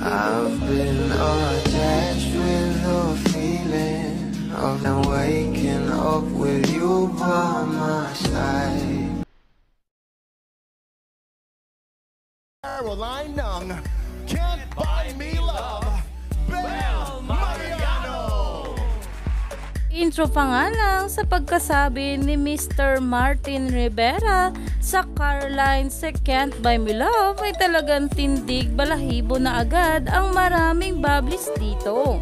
I've been attached with the feeling of now waking up with you by my side. Caroline Nung, Can't Buy Me Love, Bel Mariano. Intro pa nga lang sa pagkasabi ni Mr. Martin Rivera sa Caroline sa Can't Buy Me Love ay talagang tindig balahibo na agad ang maraming bablis dito.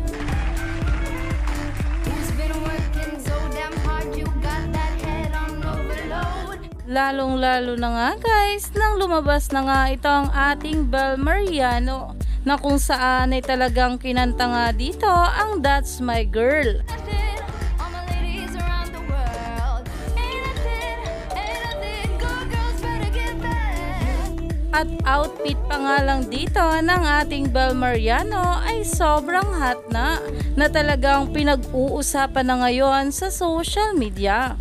Lalong-lalo na nga guys nang lumabas na nga itong ating Bel Mariano na kung saan ay talagang kinanta nga dito ang That's My Girl. At outfit pa nga lang dito ng ating Bel Mariano ay sobrang hot na talagang pinag-uusapan na ngayon sa social media.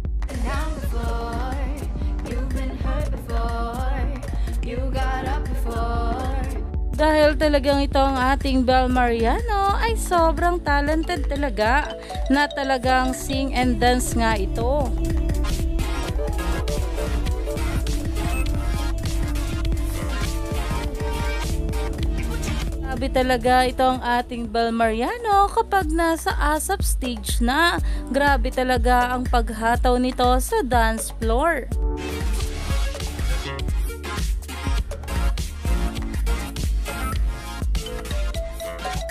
Dahil talagang itong ating Bel Mariano ay sobrang talented talaga na talagang sing and dance nga ito. Grabe talaga itong ating Bel Mariano kapag nasa ASAP stage na. Grabe talaga ang paghataw nito sa dance floor.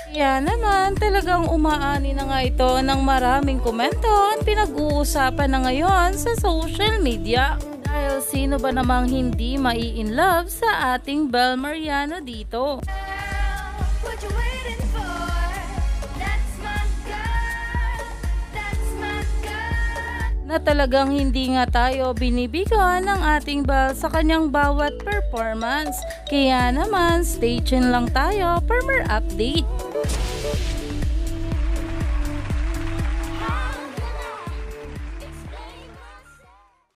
Kaya naman talagang umaani na nga ito ng maraming komento at pinag-uusapan na ngayon sa social media. Dahil sino ba namang hindi mai-inlove sa ating Bel Mariano dito? Na talagang hindi nga tayo binibigan ng ating Bel sa kanyang bawat performance. Kaya naman, stay tuned lang tayo for more update.